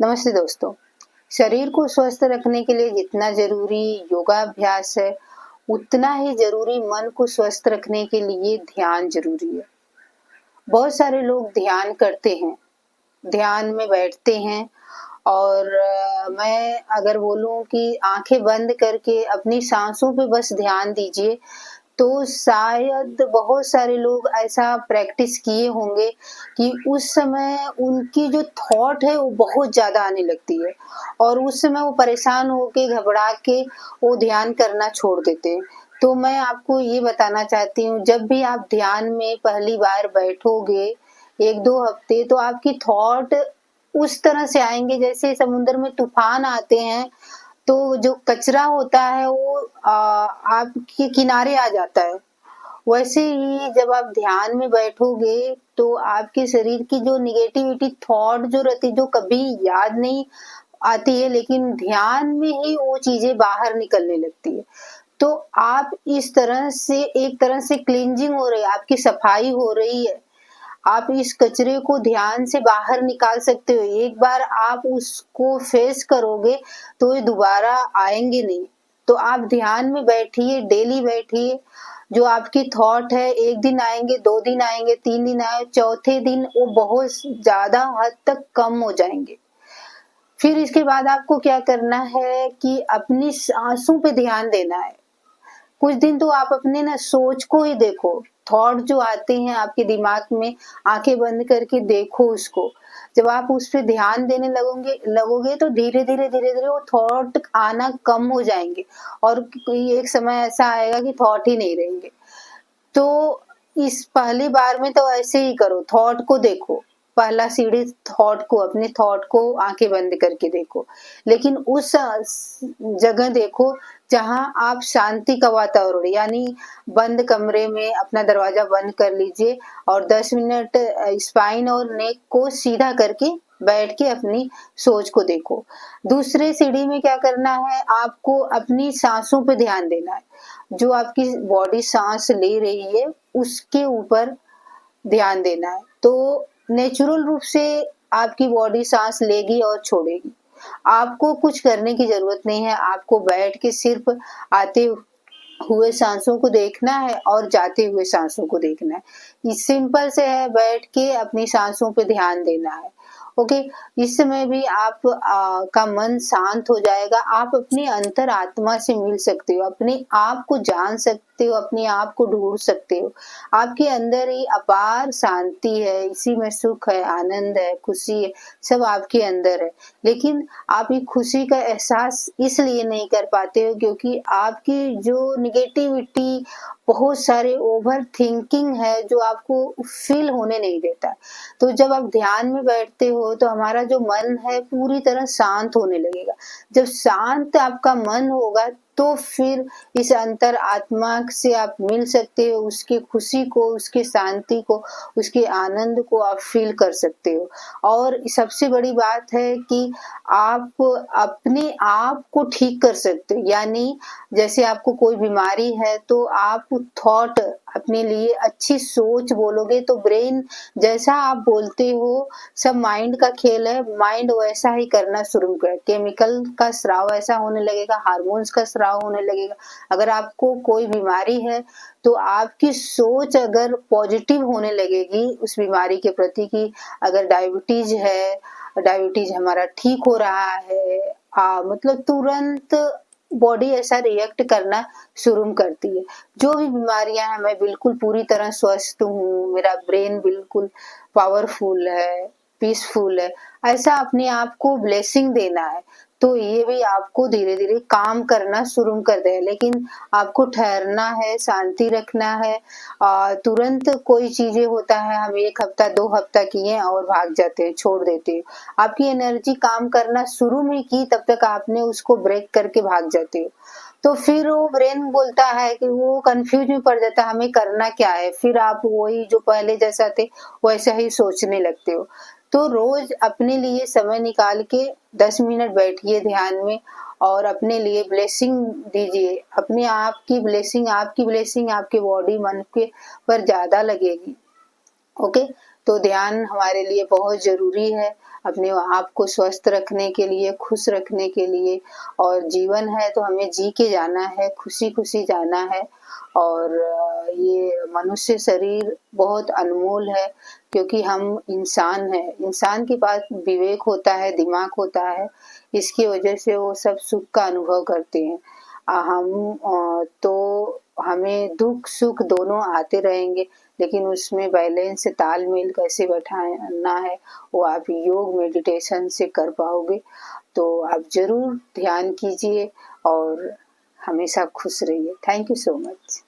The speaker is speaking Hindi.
नमस्ते दोस्तों। शरीर को स्वस्थ रखने के लिए जितना जरूरी योगाभ्यास है, उतना ही जरूरी मन को स्वस्थ रखने के लिए ध्यान जरूरी है। बहुत सारे लोग ध्यान करते हैं, ध्यान में बैठते हैं और मैं अगर बोलूं कि आंखें बंद करके अपनी सांसों पे बस ध्यान दीजिए, तो शायद बहुत सारे लोग ऐसा प्रैक्टिस किए होंगे कि उस समय उनकी जो थॉट है वो बहुत ज़्यादा आने लगती है और उस समय वो परेशान होके घबरा के वो ध्यान करना छोड़ देते हैं। तो मैं आपको ये बताना चाहती हूँ, जब भी आप ध्यान में पहली बार बैठोगे 1-2 हफ्ते, तो आपकी थॉट उस तरह से आएँगे जैसे समुद्र में तूफान आते हैं, तो जो कचरा होता है वो आपके किनारे आ जाता है। वैसे ही जब आप ध्यान में बैठोगे तो आपके शरीर की जो नेगेटिविटी थॉट जो रहती, जो कभी याद नहीं आती है, लेकिन ध्यान में ही वो चीज़ें बाहर निकलने लगती है। तो आप इस तरह से एक तरह से क्लींजिंग हो रही है, आपकी सफाई हो रही है। आप इस कचरे को ध्यान से बाहर निकाल सकते हो। एक बार आप उसको फेस करोगे तो ये दोबारा आएँगे नहीं। तो आप ध्यान में बैठिए, डेली बैठिए। जो आपकी थॉट है 1 दिन आएँगे, 2 दिन आएँगे, 3 दिन आए, चौथे दिन वो बहुत ज़्यादा हद तक कम हो जाएँगे। फिर इसके बाद आपको क्या करना है कि अपनी साँसों पे ध्यान देना है। कुछ दिन तो आप अपने ना सोच को ही देखो, थॉट जो आते हैं आपके दिमाग में, आँखें बंद करके देखो उसको। जब आप उस पे ध्यान देने लगोगे तो धीरे-धीरे वो थॉट आना कम हो जाएँगे और कोई एक समय ऐसा आएगा कि थॉट ही नहीं रहेंगे। तो इस पहली बार में तो ऐसे ही करो, थॉट को देखो। पहला सीढ़ी थॉट को, अपने थॉट को आँखें बंद करके देखो। लेकिन उस जगह देखो जहाँ आप शांति का वातावरण, यानी बंद कमरे में अपना दरवाज़ा बंद कर लीजिए और 10 मिनट स्पाइन और नेक को सीधा करके बैठ के अपनी सोच को देखो। दूसरे सीढ़ी में क्या करना है, आपको अपनी साँसों पे ध्यान देना है। जो आपकी बॉडी साँस ले रही है, उसके ऊपर ध्यान देना है। तो नेचुरल रूप से आपकी बॉडी साँस लेगी और छोड़ेगी। आपको कुछ करने की ज़रूरत नहीं है, आपको बैठ के सिर्फ़ आते हुए साँसों को देखना है और जाते हुए साँसों को देखना है। ये सिंपल से है, बैठ के अपनी साँसों पे ध्यान देना है। ओके, इस समय भी आप का मन शांत हो जाएगा, आप अपनी अंतरात्मा से मिल सकते हो, अपने आप को जान सकते हो, अपने आप को ढूँढ सकते हो। आपके अंदर ही अपार शांति है, इसी में सुख है, आनंद है, खुशी है, सब आपके अंदर है। लेकिन आप ये खुशी का एहसास इसलिए नहीं कर पाते हो क्योंकि आपकी जो नेगेटिविटी, बहुत सारे ओवर थिंकिंग है जो आपको फ़ील होने नहीं देता। तो जब आप ध्यान में बैठते हो तो हमारा जो मन है पूरी तरह शांत होने लगेगा। जब शांत आपका मन होगा तो फिर इस अंतर आत्मा से आप मिल सकते हो, उसकी खुशी को, उसकी शांति को, उसके आनंद को आप फ़ील कर सकते हो। और सबसे बड़ी बात है कि आप अपने आप को ठीक कर सकते हो, यानी जैसे आपको कोई बीमारी है तो आप थॉट अपने लिए अच्छी सोच बोलोगे तो ब्रेन जैसा आप बोलते हो, सब माइंड का खेल है, माइंड वैसा ही करना शुरू कर, केमिकल का स्राव ऐसा होने लगेगा, हार्मोन्स का स्राव होने लगेगा। अगर आपको कोई बीमारी है तो आपकी सोच अगर पॉजिटिव होने लगेगी उस बीमारी के प्रति, कि अगर डायबिटीज है, डायबिटीज हमारा ठीक हो रहा है, मतलब तुरंत बॉडी ऐसा रिएक्ट करना शुरू करती है। जो भी बीमारियां हैं, मैं बिल्कुल पूरी तरह स्वस्थ हूँ, मेरा ब्रेन बिल्कुल पावरफुल है, पीसफुल है, ऐसा अपने आप को ब्लेसिंग देना है। तो ये भी आपको धीरे-धीरे काम करना शुरू कर देगा, लेकिन आपको ठहरना है, शांति रखना है। तुरंत कोई चीज़ें होता है, हम 1 हफ्ता, 2 हफ्ता किए और भाग जाते हैं, छोड़ देते हैं। आपकी एनर्जी काम करना शुरू नहीं की, तब तक आपने उसको ब्रेक करके भाग जाते हो। तो फिर वो ब्रेन बोलता है कि वो कन्फ्यूज़ में पड़ जाता है, हमें करना क्या है? फिर आप वही जो पहले जैसा थे, वैसा ही सोचने लगते हो। तो रोज़ अपने लिए समय निकाल के 10 मिनट बैठिए ध्यान में और अपने लिए ब्लेसिंग दीजिए। अपने आपकी ब्लेसिंग आपके बॉडी, मन के पर ज़्यादा लगेगी। ओके, तो ध्यान हमारे लिए बहुत ज़रूरी है। अपने आप को स्वस्थ रखने के लिए, खुश रखने के लिए, और जीवन है तो हमें जी के जाना है, खुशी-खुशी जाना है। और ये मनुष्य शरीर बहुत अनमोल है, क्योंकि हम इंसान हैं। इंसान के पास विवेक होता है, दिमाग होता है, इसकी वजह से वो सब सुख का अनुभव करते हैं। तो हमें दुख-सुख दोनों आते रहेंगे, लेकिन उसमें बैलेंस, तालमेल कैसे बैठाना है, वो आप योग, मेडिटेशन से कर पाओगे। तो आप ज़रूर ध्यान कीजिए और हमेशा खुश रहिए। Thank you so much.